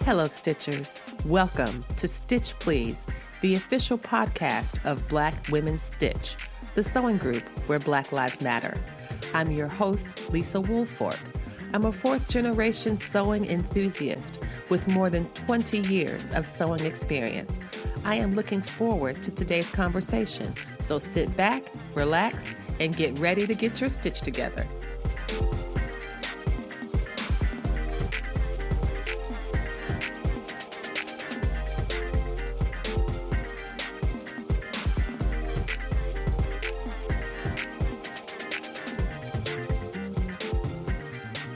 Hello, Stitchers. Welcome to Stitch Please, the official podcast of Black Women Stitch, the sewing group where Black Lives Matter. I'm your host, Lisa Woolfork. I'm a fourth-generation sewing enthusiast with more than 20 years of sewing experience. I am looking forward to today's conversation, so sit back, relax, and get ready to get your stitch together.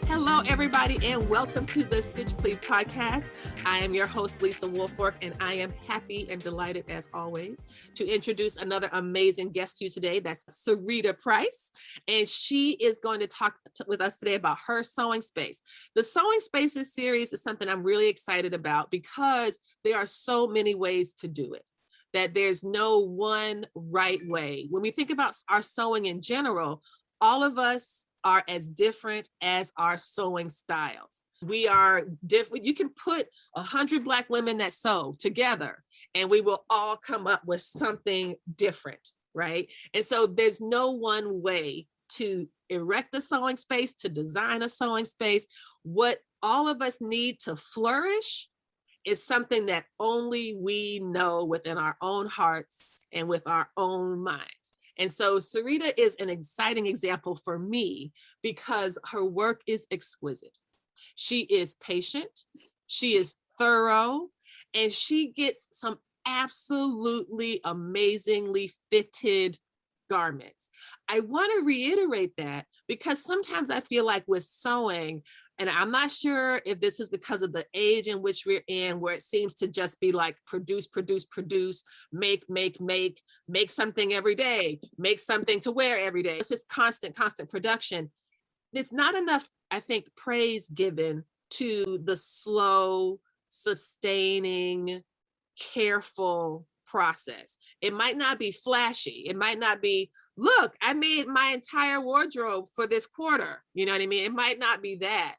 Hello, everybody, and welcome to the Stitch Please podcast. I am your host, Lisa Woolfork, and I am happy and delighted, as always, to introduce another amazing guest to you today. That's Syreeta Price, and she is going to talk with us today about her sewing space. The Sewing Spaces series is something I'm really excited about because there are so many ways to do it, that there's no one right way. When we think about our sewing in general, all of us are as different as our sewing styles. We are different. You can put 100 Black women that sew together and we will all come up with something different, right? And so there's no one way to erect a sewing space, to design a sewing space. What all of us need to flourish is something that only we know within our own hearts and with our own minds. And so Syreeta is an exciting example for me because her work is exquisite. She is patient, she is thorough, and she gets some absolutely amazingly fitted garments. I want to reiterate that because sometimes I feel like with sewing, and I'm not sure if this is because of the age in which we're in, where it seems to just be like produce, make something every day, make something to wear every day. It's just constant production. It's not enough, I think, praise given to the slow, sustaining, careful process. It might not be flashy. It might not be, look, I made my entire wardrobe for this quarter. You know what I mean? It might not be that.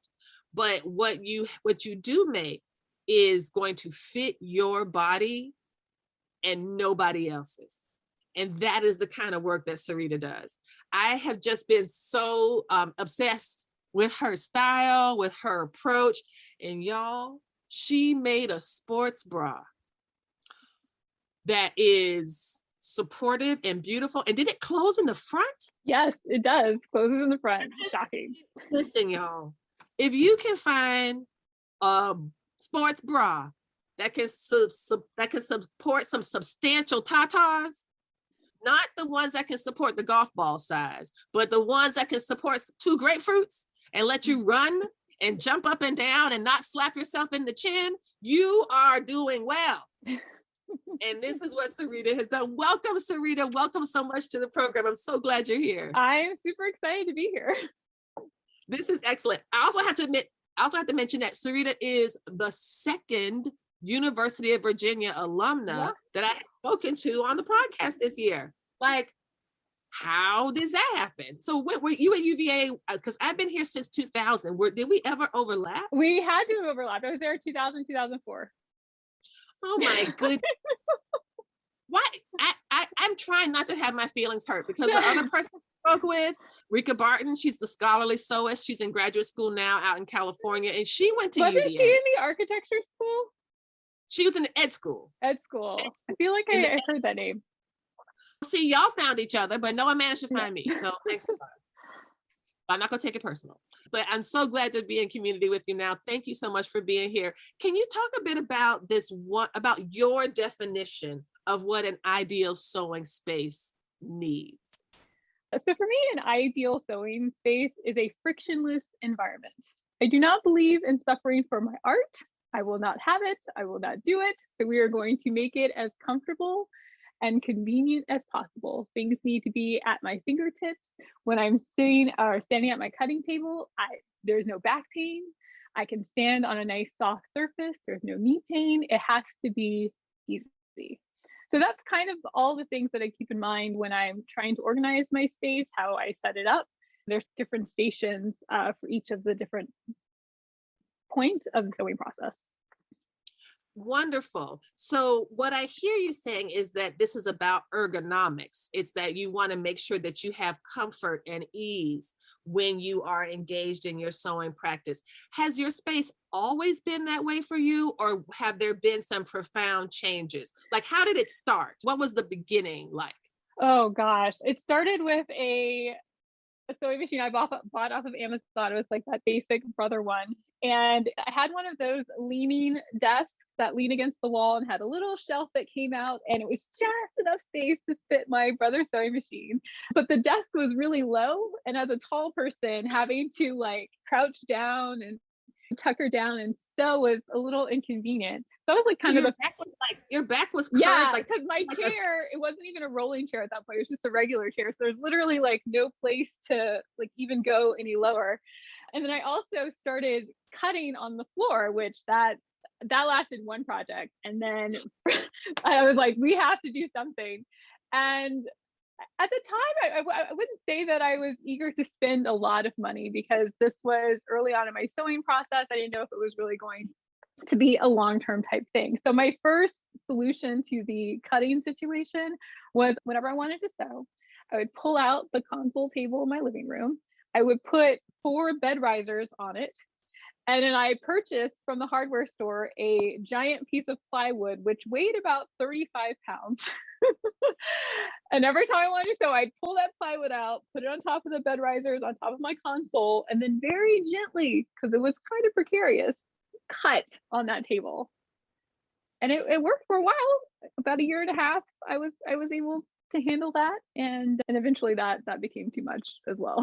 But what you do make is going to fit your body and nobody else's. And that is the kind of work that Syreeta does. I have just been so obsessed with her style, with her approach. And y'all, she made a sports bra that is supportive and beautiful. And did it close in the front? Yes, it does. Closes in the front. Shocking. Listen, y'all, if you can find a sports bra that can support some substantial tatas, not the ones that can support the golf ball size, but the ones that can support 2 grapefruits and let you run and jump up and down and not slap yourself in the chin, you are doing well. And this is what Syreeta has done. Welcome, Syreeta. Welcome so much to the program. I'm so glad you're here. I'm super excited to be here. This is excellent. I also have to mention that Syreeta is the second University of Virginia alumna that I have spoken to on the podcast this year. Like, how does that happen? So were you at UVA? Because I've been here since 2000. Did we ever overlap? We had to overlap. I was there 2000, 2004. Oh my goodness. Why? I'm trying not to have my feelings hurt because the other person I spoke with, Rika Barton, she's the scholarly sewist. She's in graduate school now out in California, and she went to UVA. Wasn't she in the architecture school? She was in the ed school. Ed school. I feel like I heard that name. See, y'all found each other, but no one managed to find me. So thanks a lot. I'm not going to take it personal, but I'm so glad to be in community with you now. Thank you so much for being here. Can you talk a bit about about your definition of what an ideal sewing space needs? So for me, an ideal sewing space is a frictionless environment. I do not believe in suffering for my art. I will not have it. I will not do it. So we are going to make it as comfortable and convenient as possible. Things need to be at my fingertips. When I'm sitting or standing at my cutting table, there's no back pain. I can stand on a nice soft surface. There's no knee pain. It has to be easy. So that's kind of all the things that I keep in mind when I'm trying to organize my space, how I set it up. There's different stations for each of the different points of the sewing process. Wonderful. So what I hear you saying is that this is about ergonomics. It's that you want to make sure that you have comfort and ease when you are engaged in your sewing practice. Has your space always been that way for you, or have there been some profound changes? Like, how did it start? What was the beginning like? Oh gosh, it started with a sewing machine I bought off of Amazon. It was like that basic brother one. And I had one of those leaning desks that lean against the wall and had a little shelf that came out, and it was just enough space to fit my brother's sewing machine. But the desk was really low. And as a tall person, having to like crouch down and tuck her down and sew was a little inconvenient. So I was like So kind of your the back was like, your back was yeah, curved, because my like chair, it wasn't even a rolling chair at that point. It was just a regular chair. So there's literally like no place to like even go any lower. And then I also started cutting on the floor, which that lasted one project. And then I was like, we have to do something. And at the time, I wouldn't say that I was eager to spend a lot of money because this was early on in my sewing process. I didn't know if it was really going to be a long-term type thing. So my first solution to the cutting situation was whenever I wanted to sew, I would pull out the console table in my living room. I would put 4 bed risers on it. And then I purchased from the hardware store a giant piece of plywood, which weighed about 35 pounds. And every time I wanted to sew, I'd pull that plywood out, put it on top of the bed risers, on top of my console, and then very gently, because it was kind of precarious, cut on that table. And it worked for a while. About a year and a half, I was able to handle that, and eventually that became too much as well.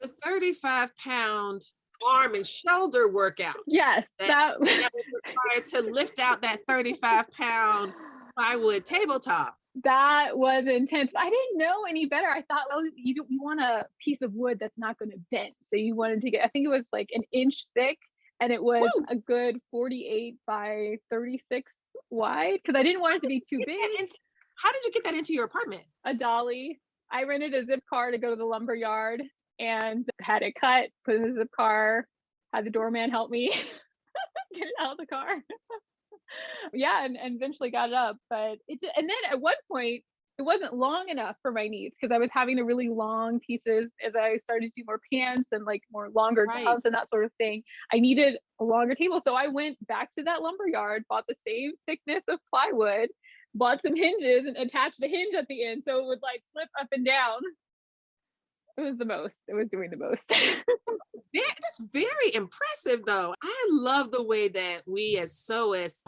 the 35-pound arm and shoulder workout Yes, that was required to lift out that 35-pound plywood tabletop. that was intense. I didn't know any better. I thought, well, you want a piece of wood that's not going to bend. So you wanted to get, I think it was like an inch thick, and it was Woo! a good 48 by 36 wide because I didn't want it to be too big. How did you get that into your apartment? A dolly. I rented a zip car to go to the lumber yard and had it cut, put it in the zip car, had the doorman help me get it out of the car. Yeah, and eventually got it up. But and then at one point, it wasn't long enough for my needs because I was having the really long pieces as I started to do more pants and like more longer Right. gowns and that sort of thing. I needed a longer table. So I went back to that lumber yard, bought the same thickness of plywood, bought some hinges and attached the hinge at the end so it would like flip up and down. It was the most. It was doing the most. That's very impressive, though. I love the way that we as sewists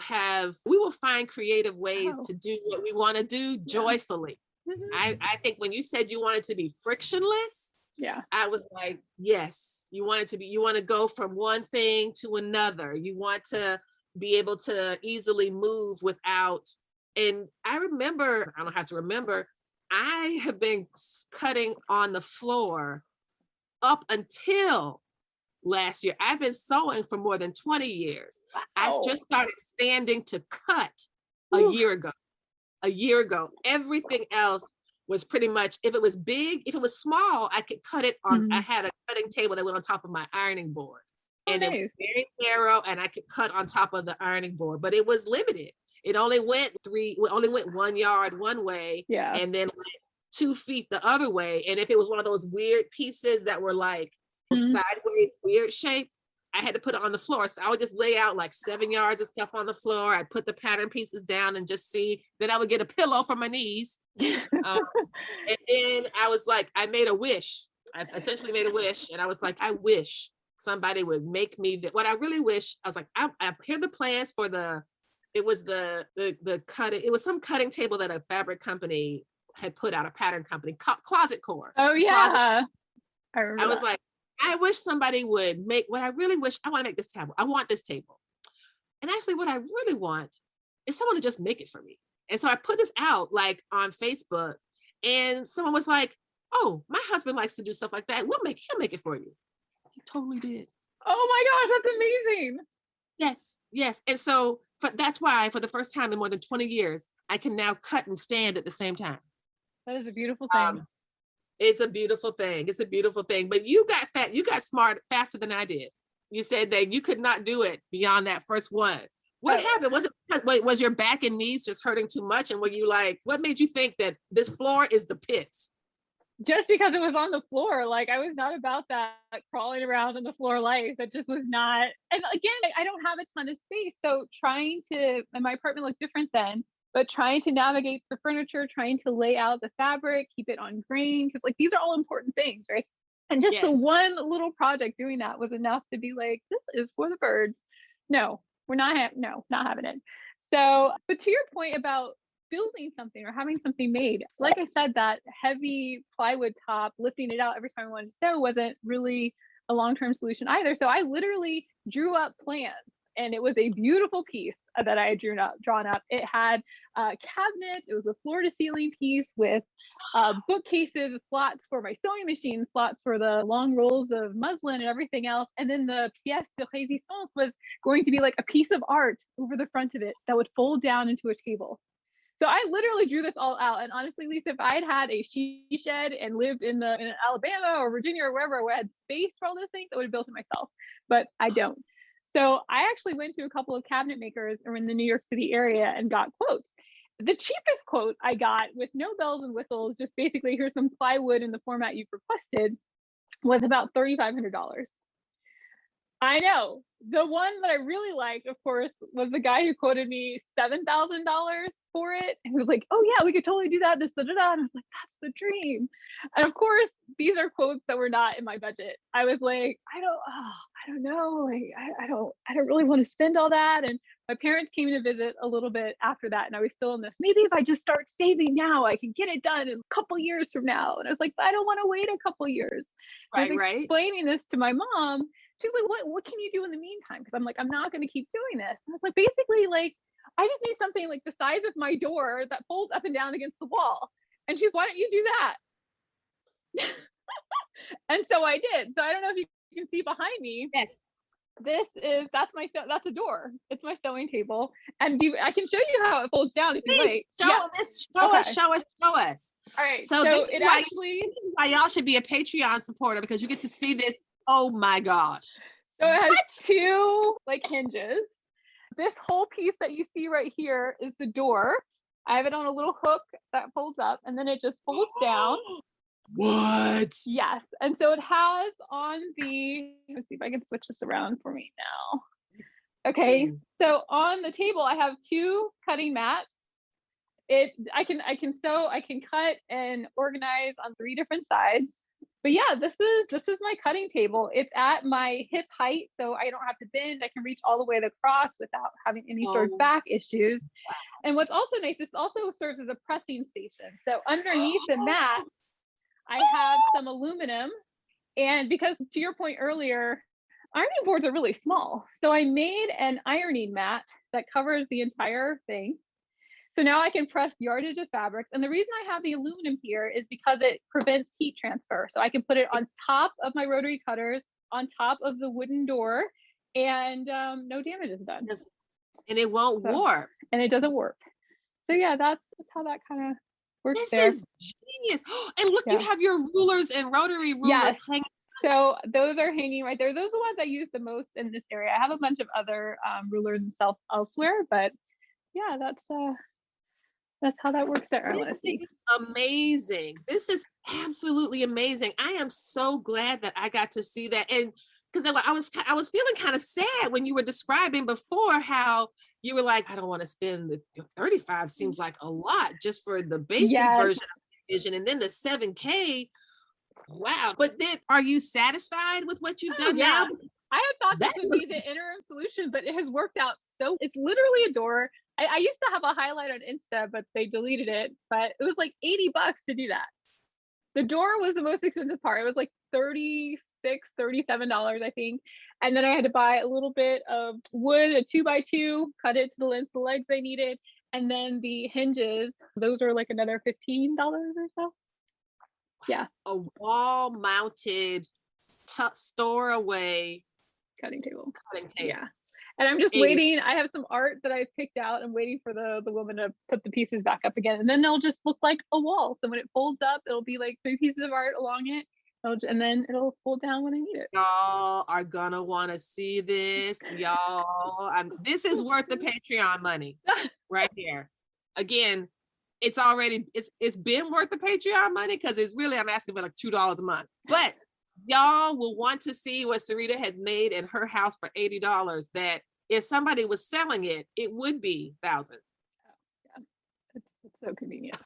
we will find creative ways Oh, to do what we want to do yeah. joyfully. Mhm. I think when you said you wanted to be frictionless, Yeah. I was like, yes, you want to go from one thing to another. You want to be able to easily move without. And I don't have to remember, I have been cutting on the floor up until last year. I've been sewing for more than 20 years. I Oh. just started standing to cut a Ooh. year ago. A year ago, everything else was pretty much, if it was big, if it was small, I could cut it on, I Mhm. had a cutting table that went on top of my ironing board. Oh, And it was nice. very narrow and I could cut on top of the ironing board, but it was limited. It only went 1 yard one way Yeah. and then went 2 feet the other way. And if it was one of those weird pieces that were like Mhm. sideways, weird shaped, I had to put it on the floor. So I would just lay out like 7 yards of stuff on the floor. I'd put the pattern pieces down and just see. Then I would get a pillow for my knees. Um, and then I was like, I made a wish. I essentially made a wish. And I was like, I wish somebody would make me what I really wish. I was like, I hear the plans for it was the cutting, it was some cutting table that a fabric company had put out, a pattern company, Closet Core. Oh, yeah. I I remember was that. like, I wish somebody would make what I really wish. I want to make this table. I want this table. And actually, what I really want is someone to just make it for me. And so I put this out like on Facebook, and someone was like, "Oh, my husband likes to do stuff like that. He'll make it for you." He totally did. Oh my gosh, that's amazing. Yes, yes. And so that's why, for the first time in more than 20 years, I can now cut and stand at the same time. That is a beautiful thing. It's a beautiful thing. It's a beautiful thing. But you got fat. You got smart faster than I did. You said that you could not do it beyond that first one. What happened? Was it was your back and knees just hurting too much? And were you like, what made you think that this floor is the pits? Just because it was on the floor, like I was not about that crawling around on the floor life. That just was not. And again, I don't have a ton of space, so and my apartment looked different then. But trying to navigate the furniture, trying to lay out the fabric, keep it on grain, because like these are all important things, right? And just the one little project doing that was enough to be like, this is for the birds. No, we're not. Not having it. So, but to your point about building something or having something made, like I said, that heavy plywood top, lifting it out every time I wanted to sew wasn't really a long-term solution either. So I literally drew up plans, and it was a beautiful piece that I had drawn up. It had cabinets. It was a floor to ceiling piece with bookcases, slots for my sewing machine, slots for the long rolls of muslin and everything else. And then the pièce de résistance was going to be like a piece of art over the front of it that would fold down into a table. So I literally drew this all out. And honestly, Lisa, if I had a she shed and lived in Alabama or Virginia or wherever I had space for all those things, I would have built it myself. But I don't. So I actually went to a couple of cabinet makers in the New York City area and got quotes. The cheapest quote I got, with no bells and whistles, just basically here's some plywood in the format you've requested, was about $3,500. I know. The one that I really liked, of course, was the guy who quoted me $7,000 for it. And he was like, oh yeah, we could totally do that. This, da, da, da. And I was like, that's the dream. And of course, these are quotes that were not in my budget. I was like, I don't know. Like, I don't really want to spend all that. And my parents came to visit a little bit after that. And I was still in this, maybe if I just start saving now, I can get it done in a couple years from now. And I was like, but I don't want to wait a couple years. I was explaining this to my mom. She's like, what can you do in the meantime? Because I'm like, I'm not going to keep doing this. And I was like, basically, like, I just need something like the size of my door that folds up and down against the wall. And she's, why don't you do that? And so I did. So I don't know if you can see behind me. Yes. That's a door. It's my sewing table. And I can show you how it folds down if you like. Show us. All right. So this is why y'all should be a Patreon supporter, because you get to see this. Oh my gosh. So it has two like hinges. This whole piece that you see right here is the door. I have it on a little hook that folds up, and then it just folds down. What? Yes. And so it has on the, let's see if I can switch this around for me now. Okay. So on the table, I have two cutting mats. I can sew, I can cut and organize on 3 different sides. But yeah, this is my cutting table. It's at my hip height, so I don't have to bend. I can reach all the way across without having any sort of back issues. Wow. And what's also nice, this also serves as a pressing station. So underneath the mats, I have some aluminum. And because to your point earlier, ironing boards are really small. So I made an ironing mat that covers the entire thing. So now I can press yardage of fabrics. And the reason I have the aluminum here is because it prevents heat transfer. So I can put it on top of my rotary cutters, on top of the wooden door, and no damage is done. And it won't warp. And it doesn't warp. So yeah, that's how that kind of works. This is genius. And look, you have your rulers and rotary rulers hanging. So those are hanging right there. Those are the ones I use the most in this area. I have a bunch of other rulers and stuff elsewhere, but yeah, that's how that works there. This is amazing. This is absolutely amazing. I am so glad that I got to see that. And because I was feeling kind of sad when you were describing before how you were like, I don't want to spend the 35 seems like a lot just for the basic version of Vision, and then the 7K. Wow. But then are you satisfied with what you've done now? I had thought this would be the interim solution, but it has worked out. So it's literally a door. I used to have a highlight on Insta, but they deleted it. But it was like $80 to do that. The door was the most expensive part. It was like $36, $37, I think. And then I had to buy a little bit of wood, a 2x2, cut it to the length of the legs I needed. And then the hinges, those are like another $15 or so. Yeah. A wall mounted store away cutting table. Yeah. And I'm just waiting. I have some art that I picked out. I'm waiting for the woman to put the pieces back up again. And then they'll just look like a wall. So when it folds up, it'll be like 3 pieces of art along it. And then it'll fold down when I need it. Y'all are gonna want to see this, y'all. This is worth the Patreon money right here. Again, it's been worth the Patreon money because it's really I'm asking for like $2 a month. But y'all will want to see what Syreeta had made in her house for $80. That if somebody was selling it, it would be thousands. Yeah, it's so convenient.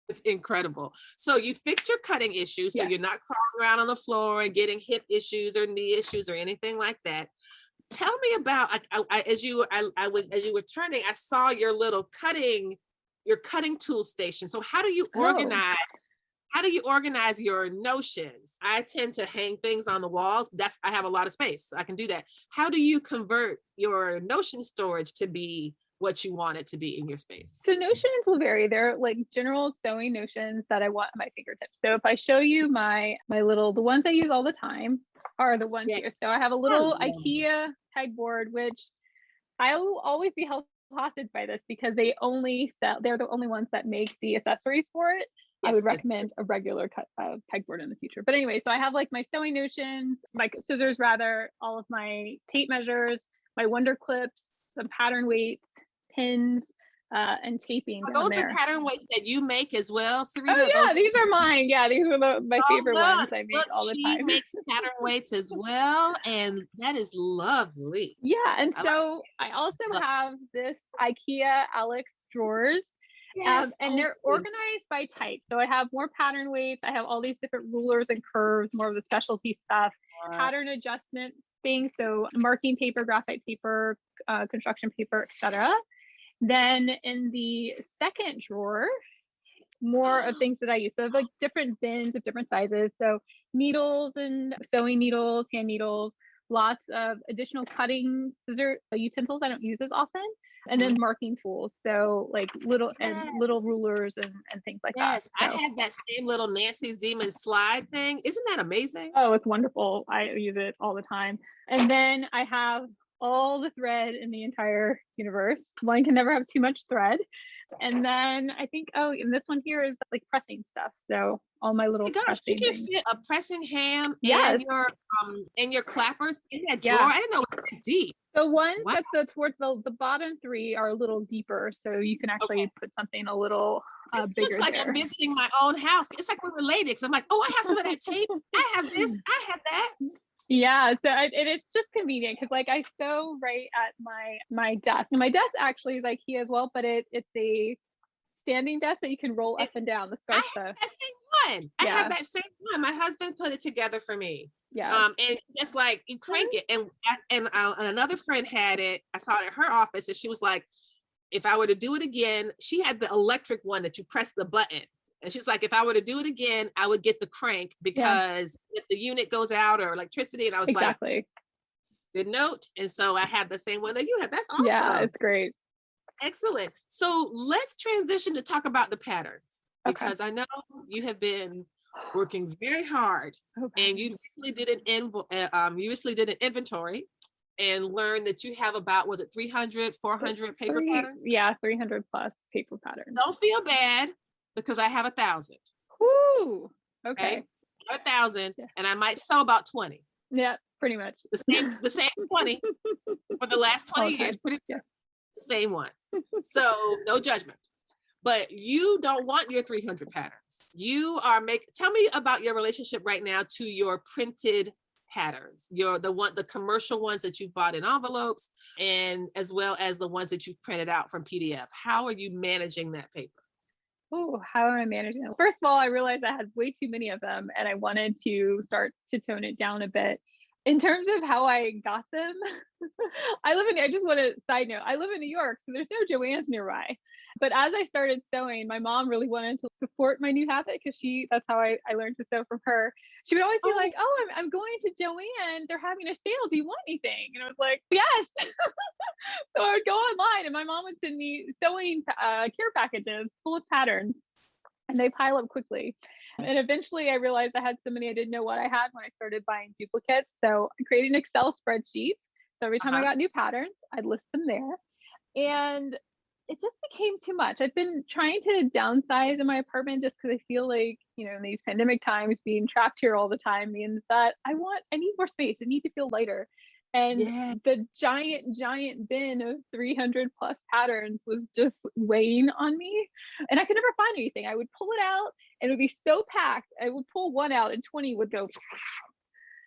It's incredible. So you fixed your cutting issues, so Yes. you're not crawling around on the floor and getting hip issues or knee issues or anything like that. Tell me about as you were turning, I saw your little cutting tool station. So how do you organize? How do you organize your notions? I tend to hang things on the walls. I have a lot of space, so I can do that. How do you convert your notion storage to be what you want it to be in your space? So notions will vary. They're like general sewing notions that I want at my fingertips. So if I show you my the ones I use all the time are the ones here. So I have a little IKEA pegboard, which I will always be held hostage by this because they're the only ones that make the accessories for it. I would recommend a regular pegboard in the future. But anyway, so I have like my sewing notions, my scissors rather, all of my tape measures, my wonder clips, some pattern weights, pins, and taping down there. Those are pattern weights that you make as well, Syreeta? Oh yeah, these are mine. Yeah, these are my favorite ones I make all the time. She makes pattern weights as well, and that is lovely. Yeah, and so I also have this IKEA Alex drawers. Yes. And they're organized by type. So I have more pattern weights. I have all these different rulers and curves, more of the specialty stuff, pattern adjustment things. So marking paper, graphite paper, construction paper, etc. Then in the second drawer, more of things that I use. So I have like different bins of different sizes. So needles and sewing needles, hand needles, lots of additional cutting scissor utensils I don't use as often. And then marking tools, so like little rulers and things like that. So. I have that same little Nancy Zeman slide thing. Isn't that amazing? Oh, it's wonderful. I use it all the time. And then I have all the thread in the entire universe. One can never have too much thread. And then I think, and this one here is like pressing stuff. So all my little you can fit a pressing ham and your clappers in that drawer. I didn't know it was that deep. The ones that's towards the bottom three are a little deeper, so you can actually put something a little bigger. Looks like there. I'm visiting my own house. It's like we're related. Because I'm like, I have some of that tape. I have this. I have that. Yeah, so it's just convenient because like I sew right at my desk, and my desk actually is IKEA as well, but it's a standing desk that you can roll up and down. I have that same one. I have that same one. My husband put it together for me. Yeah. And just like you crank it, and another friend had it. I saw it at her office, and she was like, if I were to do it again, she had the electric one that you press the button. And she's like, if I were to do it again, I would get the crank because if the unit goes out or electricity, and I was like, good note. And so I had the same one that you have. That's awesome. Yeah, it's great. Excellent. So let's transition to talk about the patterns because I know you have been working very hard and you recently did an inventory and learned that you have about, was it 300, 400 paper patterns? Yeah, 300 plus paper patterns. Don't feel bad because I have 1,000. Woo! Okay. 1,000 and I might sew about 20. Yeah, pretty much. The same 20 for the last 20 years. The same ones. So no judgment. But you don't want your 300 patterns. You are tell me about your relationship right now to your printed patterns, the commercial ones that you bought in envelopes, and as well as the ones that you've printed out from PDF. How are you managing that paper? Oh, how am I managing them? First of all, I realized I had way too many of them and I wanted to start to tone it down a bit. In terms of how I got them, I just want to side note, I live in New York, so there's no Joann's nearby. But as I started sewing, my mom really wanted to support my new habit because that's how I learned to sew from her. She would always be like, I'm going to Joann. They're having a sale. Do you want anything? And I was like, yes. So I would go online and my mom would send me sewing care packages full of patterns and they pile up quickly. And eventually I realized I had so many I didn't know what I had when I started buying duplicates. So I created an Excel spreadsheet. So every time I got new patterns, I'd list them there. And it just became too much. I've been trying to downsize in my apartment just because I feel like, in these pandemic times, being trapped here all the time means that I need more space. I need to feel lighter. And Yeah. the giant bin of 300 plus patterns was just weighing on me. And I could never find anything. I would pull it out and it would be so packed. I would pull one out and 20 would go. And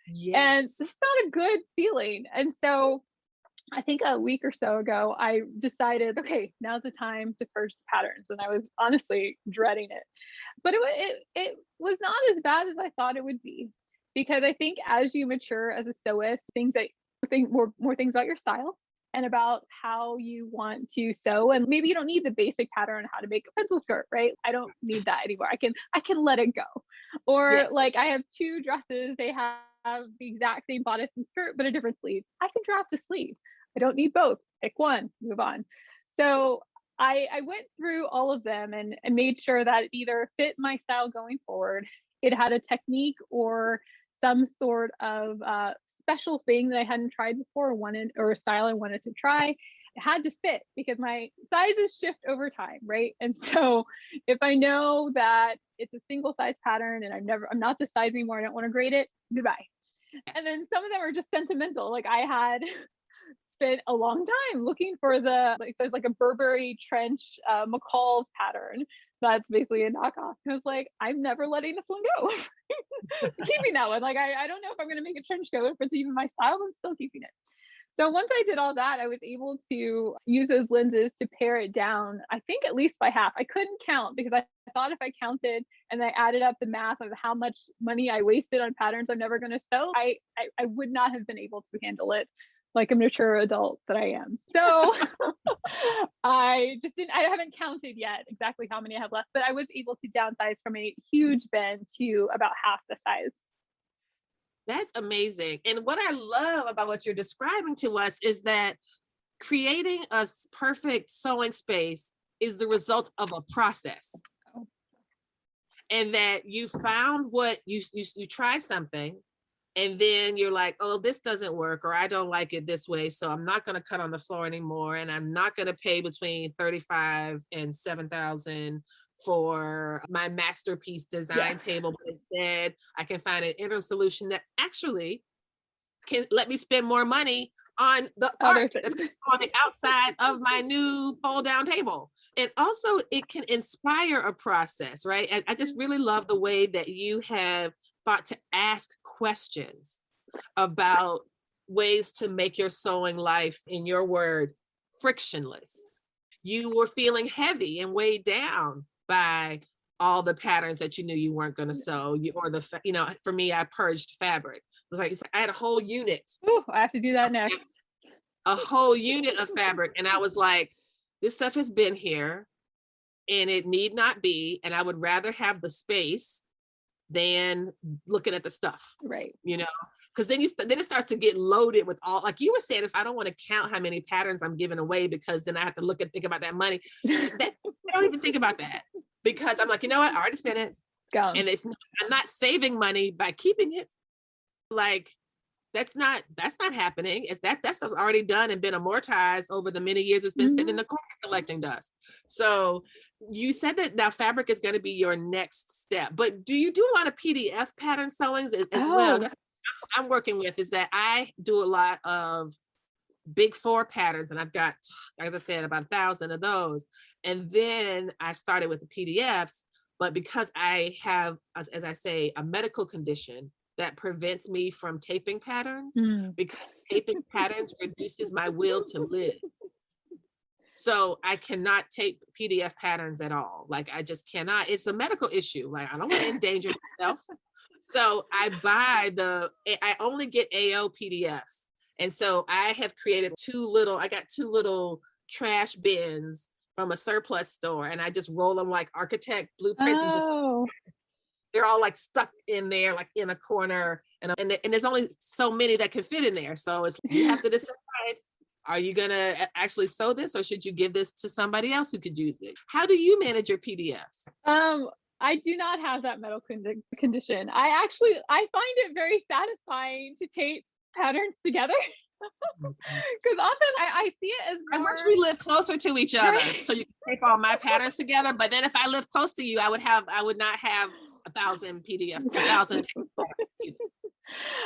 Yes. it's not a good feeling. And so I think a week or so ago, I decided, okay, now's the time to purge the patterns. And I was honestly dreading it. But it was not as bad as I thought it would be. Because I think as you mature as a sewist, things that think more things about your style and about how you want to sew. And maybe you don't need the basic pattern on how to make a pencil skirt, right? I don't need that anymore. I can let it go. Or Yes. like I have two dresses, they have the exact same bodice and skirt, but a different sleeve. I can draft a sleeve. I don't need both. Pick one, move on. So I went through all of them and made sure that it either fit my style going forward, it had a technique or some sort of special thing that I hadn't tried before, or a style I wanted to try. It had to fit because my sizes shift over time, right? And so if I know that it's a single size pattern and I'm not this size anymore, I don't want to grade it, goodbye. And then some of them are just sentimental. Like I had spent a long time looking for there's like a Burberry trench McCall's pattern that's basically a knockoff. I was like, I'm never letting this one go. Keeping that one. Like I don't know if I'm going to make a trench coat, if it's even my style, but I'm still keeping it. So once I did all that, I was able to use those lenses to pare it down, I think at least by half. I couldn't count because I thought if I counted and I added up the math of how much money I wasted on patterns I'm never going to sew, I would not have been able to handle it like a mature adult that I am. So I haven't counted yet exactly how many I have left, but I was able to downsize from a huge bin to about half the size. That's amazing. And what I love about what you're describing to us is that creating a perfect sewing space is the result of a process. And that you found what you tried something and then you're like, oh, this doesn't work, or I don't like it this way, so I'm not going to cut on the floor anymore, and I'm not going to pay between 35 and 7,000 for my masterpiece design table, but instead I can find an interim solution that actually can let me spend more money on the art that's on the outside of my new fold down table. And also it can inspire a process, right? And I just really love the way that you have thought to ask questions about ways to make your sewing life, in your word, frictionless. You were feeling heavy and weighed down by all the patterns that you knew you weren't going to sew, for me, I purged fabric. It was like I had a whole unit. Ooh, I have to do that next. A whole unit of fabric. And I was like, this stuff has been here and it need not be. And I would rather have the space than looking at the stuff, right? Because then it starts to get loaded with all, like you were saying, I don't want to count how many patterns I'm giving away because then I have to think about that money. I don't even think about that because I'm like, you know what? I already spent it, and I'm not saving money by keeping it. Like that's not happening. It's that stuff's already done and been amortized over the many years it's been sitting in the corner collecting dust. So you said that now fabric is going to be your next step, but do you do a lot of PDF pattern sewings as well? I'm working with is that I do a lot of big 4 patterns, and I've got, as I said, about 1,000 of those. And then I started with the PDFs, but because I have, as I say, a medical condition that prevents me from taping patterns, because taping patterns reduces my will to live. So I cannot tape PDF patterns at all. Like I just cannot. It's a medical issue. Like I don't want to endanger myself. So I only get AO PDFs. And so I have created I got two little trash bins from a surplus store, and I just roll them like architect blueprints and just, they're all like stuck in there, like in a corner. And there's only so many that can fit in there. So you have to decide, are you going to actually sew this, or should you give this to somebody else who could use it? How do you manage your PDFs? I do not have that medical condition. I find it very satisfying to tape patterns together. Because often I see it as I more. wish we lived closer to each other Right. so you could tape all my patterns together. But then if I lived close to you, I would not have 1,000 patterns.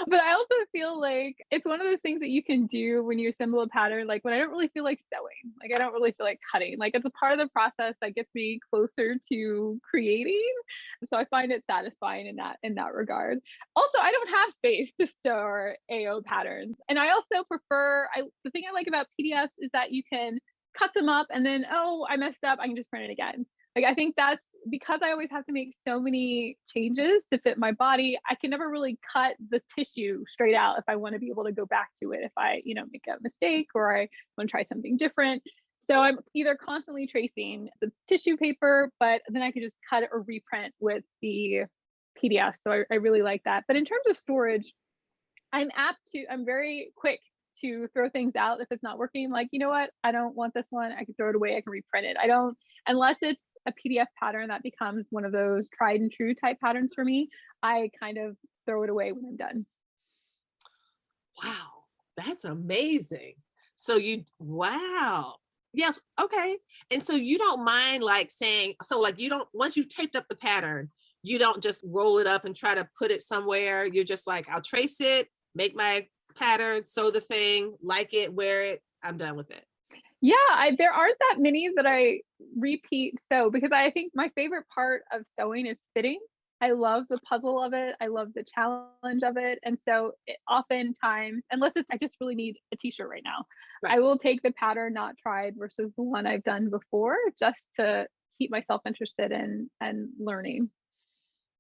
But I also feel like it's one of those things that you can do when you assemble a pattern, like when I don't really feel like sewing, like I don't really feel like cutting, like it's a part of the process that gets me closer to creating. So I find it satisfying in that regard. Also, I don't have space to store AO patterns. And I also prefer the thing I like about PDFs is that you can cut them up and then, oh, I messed up, I can just print it again. Like I think that's because I always have to make so many changes to fit my body, I can never really cut the tissue straight out if I want to be able to go back to it if I, make a mistake or I want to try something different. So I'm either constantly tracing the tissue paper, but then I could just cut it or reprint with the PDF. So I really like that. But in terms of storage, I'm very quick to throw things out if it's not working. Like, you know what? I don't want this one. I can throw it away. I can reprint it. I don't, unless it's a PDF pattern that becomes one of those tried and true type patterns for me, I kind of throw it away when I'm done. Wow, that's amazing. Wow. Yes, okay. And so you don't mind like saying, so like you don't, once you've taped up the pattern, you don't just roll it up and try to put it somewhere. You're just like, I'll trace it, make my pattern, sew the thing, like it, wear it, I'm done with it. Yeah, there aren't that many that I repeat sew because I think my favorite part of sewing is fitting. I love the puzzle of it. I love the challenge of it. And so oftentimes, unless I just really need a t-shirt right now, Right. I will take the pattern not tried versus the one I've done before just to keep myself interested in and learning.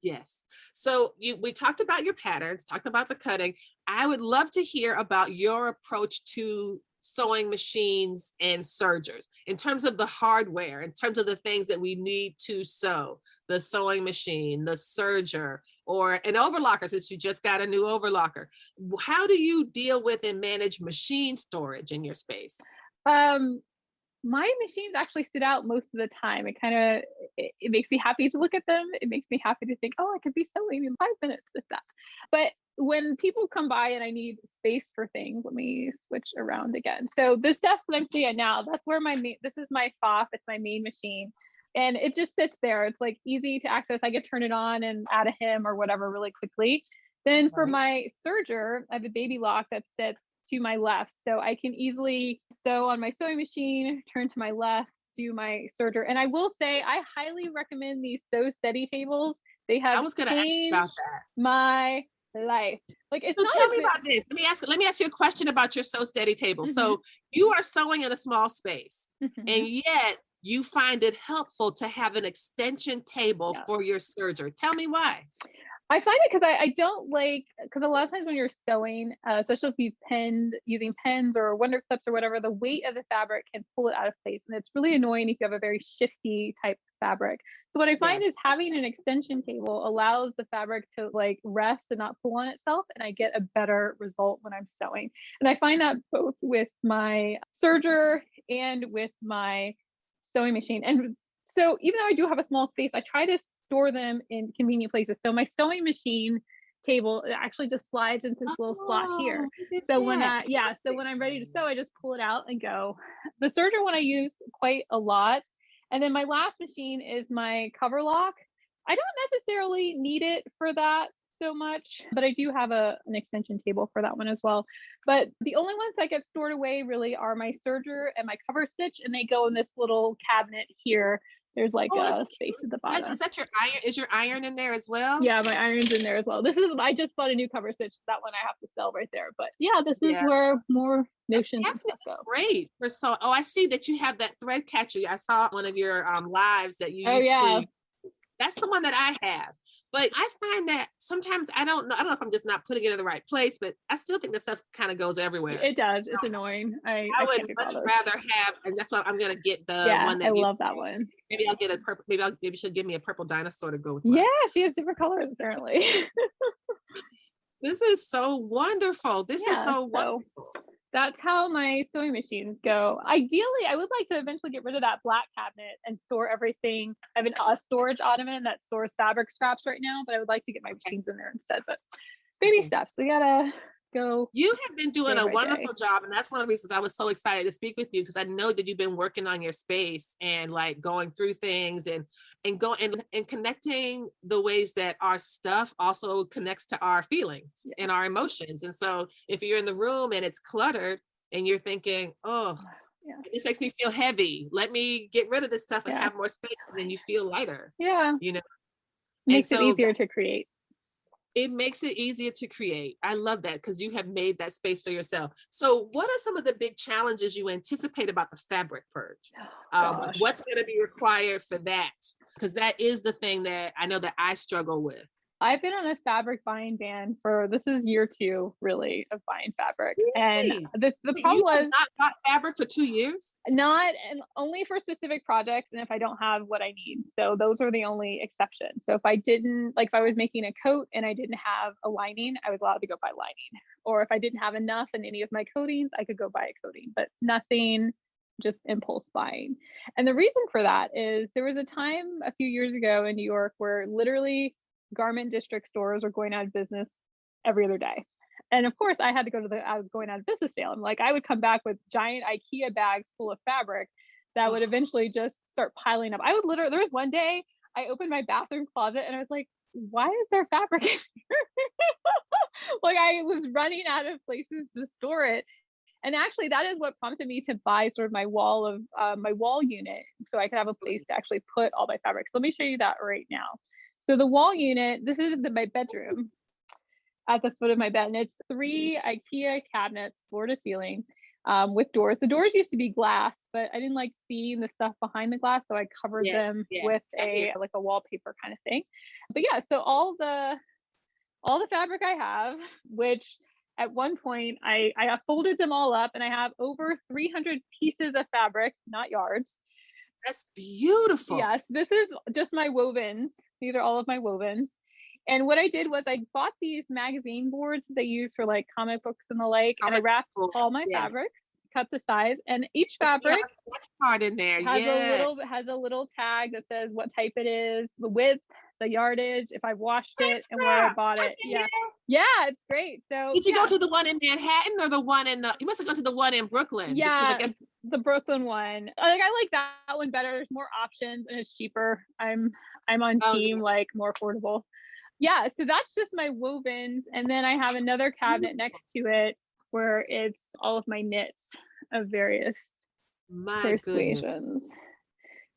Yes. So we talked about your patterns, talked about the cutting. I would love to hear about your approach to sewing machines and sergers in terms of the hardware, in terms of the things that we need to sew, the sewing machine, the serger, or an overlocker, since you just got a new overlocker. How do you deal with and manage machine storage in your space? My machines actually sit out most of the time. It makes me happy to look at them. It makes me happy to think, oh, I could be sewing in 5 minutes if that. But when people come by and I need space for things, let me switch around again. So this desk that I'm sitting at now, that's where this is my FOF. It's my main machine. And it just sits there. It's like easy to access. I can turn it on and add a hem or whatever really quickly. Then for my serger, I have a baby lock that sits to my left. So I can easily sew on my sewing machine, turn to my left, do my serger. And I will say, I highly recommend these Sew Steady tables. They I have was going to ask changed about that. my life. Like it's So not tell as me big. about this. Let me ask you a question about your Sew Steady table. Mhm. So you are sewing in a small space, Mhm. and yet you find it helpful to have an extension table Yeah. for your serger. Tell me why. I find it because I don't like, because a lot of times when you're sewing, especially if you've pinned using pins or wonder clips or whatever, the weight of the fabric can pull it out of place. And it's really annoying if you have a very shifty type fabric. So what I find is Yes. having an extension table allows the fabric to like rest and not pull on itself. And I get a better result when I'm sewing. And I find that both with my serger and with my sewing machine. And so even though I do have a small space, I try to store them in convenient places. So my sewing machine table actually just slides into this little slot here. Oh, look at So that. so when I'm ready to sew, I just pull it out and go. The serger one I use quite a lot. And then my last machine is my cover lock. I don't necessarily need it for that so much, but I do have an extension table for that one as well. But the only ones that get stored away really are my serger and my cover stitch, and they go in this little cabinet here. There's like Oh, that's a space cute. at the bottom. Is that your iron? Is your iron in there as well? Yeah, my iron's in there as well. I just bought a new cover stitch. So that one I have to sell right there. But yeah, this is Yeah. where more That notions and stuff cabinet's go. great for so. Oh, I see that you have that thread catcher. I saw one of your lives that you Oh used yeah. to. That's the one that I have. But I find that sometimes I don't know if I'm just not putting it in the right place, but I still think the stuff kind of goes everywhere. It does. So It's annoying. I I would can't be much bothered. rather have, and that's why I'm gonna get the Yeah, one I that you. love that one. Maybe I'll get a purple. Maybe she'll give me a purple dinosaur to go with Yeah, mine. she has different colors apparently. This is so wonderful. This is Yeah, so so wonderful. that's how my sewing machines go. Ideally, I would like to eventually get rid of that black cabinet and store everything. I have a storage ottoman that stores fabric scraps right now, but I would like to get my Okay. machines in there instead. But it's baby Okay. steps. We gotta go You have been doing day a by day. wonderful job, and that's one of the reasons I was so excited to speak with you, because I know that you've been working on your space and like going through things and going and connecting the ways that our stuff also connects to our feelings Yeah. and our emotions. And so if you're in the room and it's cluttered and you're thinking, oh, Yeah. this makes me feel heavy, let me get rid of this stuff and Yeah. have more space, and then you feel lighter, Yeah. you know. And Makes it so easier to create. it makes it easier to create. I love that because you have made that space for yourself. So, what are some of the big challenges you anticipate about the fabric purge? Oh gosh. What's going to be required for that? Because that is the thing that I know that I struggle with. I've been on a fabric buying ban for this is year 2 really of buying fabric. And Really? the Wait, problem you have was not bought fabric for 2 years? not and only for specific projects and if I don't have what I need. So those are the only exceptions. So if I didn't like if I was making a coat and I didn't have a lining, I was allowed to go buy lining. Or if I didn't have enough in any of my coatings, I could go buy a coating, but nothing just impulse buying. And the reason for that is there was a time a few years ago in New York where literally garment district stores are going out of business every other day. And of course, I had to go to the going out of business sale. I'm like, I would come back with giant IKEA bags full of fabric that would Oh, eventually just start piling up. I would literally, there was one day I opened my bathroom closet and I was like, why is there fabric in here? Like I was running out of places to store it. And actually, that is what prompted me to buy sort of my wall unit, so I could have a place to actually put all my fabrics. Let me show you that right now. So the wall unit, this is my bedroom at the foot of my bed, and it's 3 IKEA cabinets, floor to ceiling, with doors. The doors used to be glass, but I didn't like seeing the stuff behind the glass, so I covered yes, them yes. with I hear. a like a wallpaper kind of thing. But yeah, so all the fabric I have, which at one point I have folded them all up and I have over 300 pieces of fabric, not yards. That's beautiful. Yes, this is just my wovens. These are all of my wovens. And what I did was I bought these magazine boards that they use for like comic books and the like, and I Comic wrapped book. all my Yes. fabrics, cut the size, and each And then you have fabric a swatch card in there. Yeah. has a little tag that says what type it is, the width, the yardage, if I washed Great it, and where I stuff. bought I've it. been Yeah. there. Yeah, it's great. So Did you go yeah, to the one in Manhattan or the one in the? You must have gone to the one in Brooklyn because I yeah, guess. the Brooklyn one. I like that one better. There's more options and it's cheaper. I'm on Oh team yeah. like more affordable. Yeah, so that's just my wovens, and then I have another cabinet Beautiful. next to it where it's all of my knits of various My goodness. persuasions.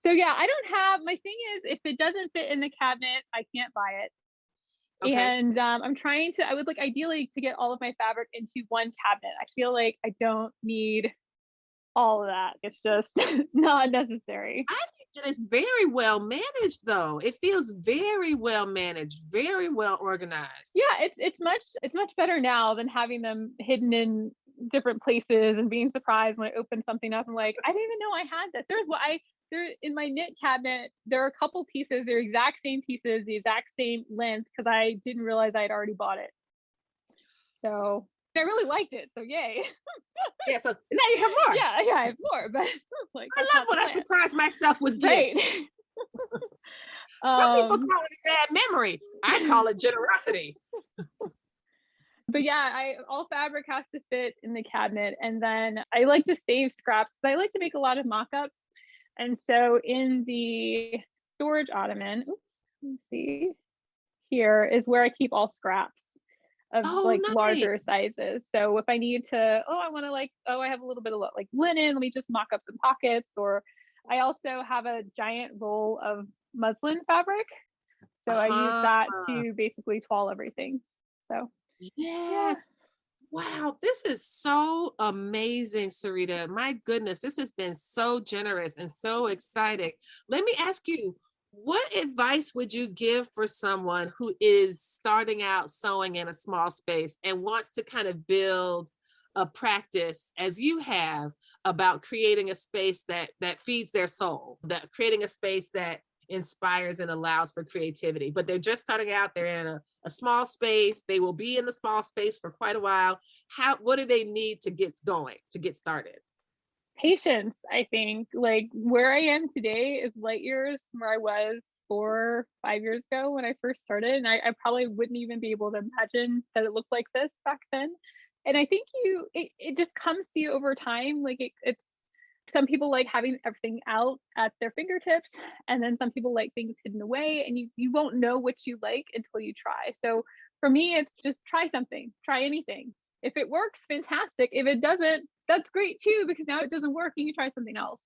So yeah, I don't have my thing is if it doesn't fit in the cabinet, I can't buy it. Okay. And I'm trying to I would like ideally to get all of my fabric into one cabinet. I feel like I don't need all of that. It's just not necessary. I think that it's very well managed, though. It feels very well managed, very well organized. Yeah, it's much better now than having them hidden in different places and being surprised when I open something up. I'm like, I didn't even know I had this. There's what I there in my knit cabinet. There are a couple pieces. They're exact same pieces, the exact same length because I didn't realize I had already bought it. So I really liked it. So yay. Yeah. So now you have more. Yeah, I have more, but like I that's love not the when I plan. surprise myself with Right. gifts. Some people um call it a bad memory. I call it generosity. but yeah, I all fabric has to fit in the cabinet, and then I like to save scraps. I like to make a lot of mock-ups, and so in the storage ottoman, oops, let me see, here is where I keep all scraps of Oh, like nice. larger sizes. So if I need to, oh, I want to like, oh, I have a little bit of like linen, let me just mock up some pockets. Or I also have a giant roll of muslin fabric. So I use Uh-huh. that to basically toile everything. So yeah. Yes. Wow, this is so amazing, Syreeta. My goodness, this has been so generous and so exciting. Let me ask you, what advice would you give for someone who is starting out sewing in a small space and wants to kind of build a practice as you have about creating a space that feeds their soul, that creating a space that inspires and allows for creativity, but they're just starting out, they're in a small space, they will be in the small space for quite a while. What do they need to get going, to get started? Patience, I think. Like where I am today is light years from where I was 4, 5 years ago when I first started. And I probably wouldn't even be able to imagine that it looked like this back then. And I think it just comes to you over time. Like it's some people like having everything out at their fingertips, and then some people like things hidden away, and you won't know what you like until you try. So for me, it's just try something, try anything. If it works, fantastic. If it doesn't, that's great too, because now it doesn't work and you try something else.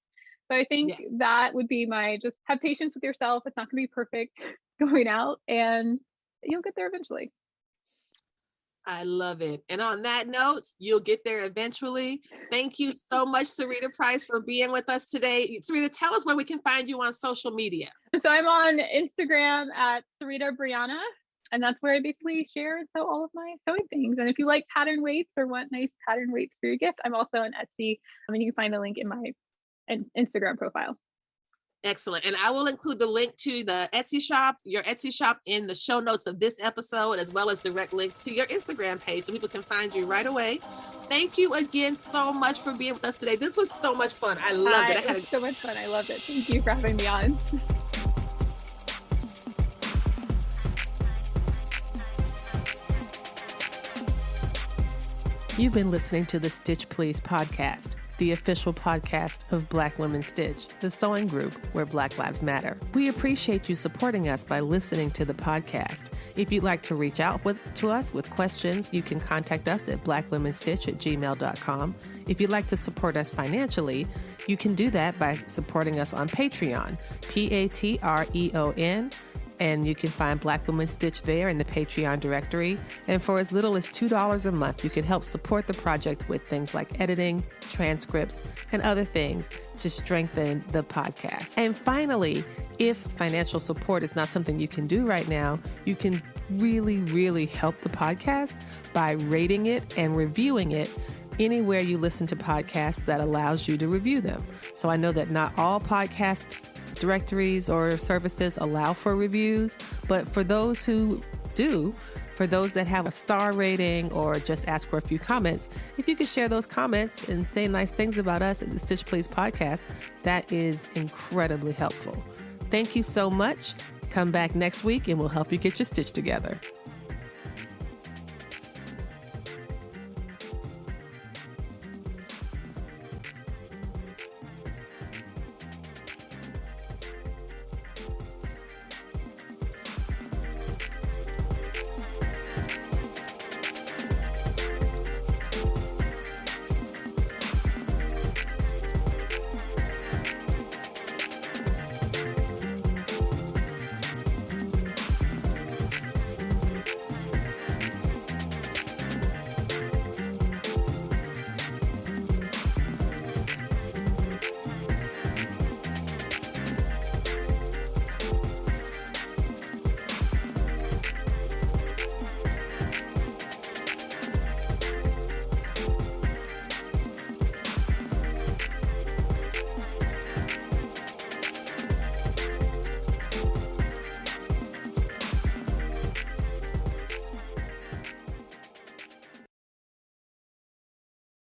So I think Yes. that would be my, just have patience with yourself. It's not going to be perfect going out, and you'll get there eventually. I love it. And on that note, you'll get there eventually. Thank you so much, Syreeta Price, for being with us today. Syreeta, tell us where we can find you on social media. So I'm on Instagram at Syreeta Brianna, and that's where I basically share and sew all of my sewing things. And if you like pattern weights or want nice pattern weights for your gift, I'm also on Etsy. I mean, you can find the link in my Instagram profile. Excellent. And I will include the link to the Etsy shop, your Etsy shop, in the show notes of this episode, as well as direct links to your Instagram page so people can find you right away. Thank you again so much for being with us today. This was so much fun. I loved it. It was so much fun. I loved it. Thank you for having me on. You've been listening to the Stitch Please podcast, the official podcast of Black Women Stitch, the sewing group where Black Lives Matter. We appreciate you supporting us by listening to the podcast. If you'd like to reach out to us with questions, you can contact us at blackwomenstitch@gmail.com. If you'd like to support us financially, you can do that by supporting us on Patreon, Patreon. And you can find Black Women Stitch there in the Patreon directory. And for as little as $2 a month, you can help support the project with things like editing, transcripts, and other things to strengthen the podcast. And finally, if financial support is not something you can do right now, you can really, really help the podcast by rating it and reviewing it anywhere you listen to podcasts that allows you to review them. So I know that not all podcast directories or services allow for reviews, but for those who do, for those that have a star rating or just ask for a few comments, if you could share those comments and say nice things about us at the Stitch Please podcast, that is incredibly helpful. Thank you so much. Come back next week and we'll help you get your stitch together.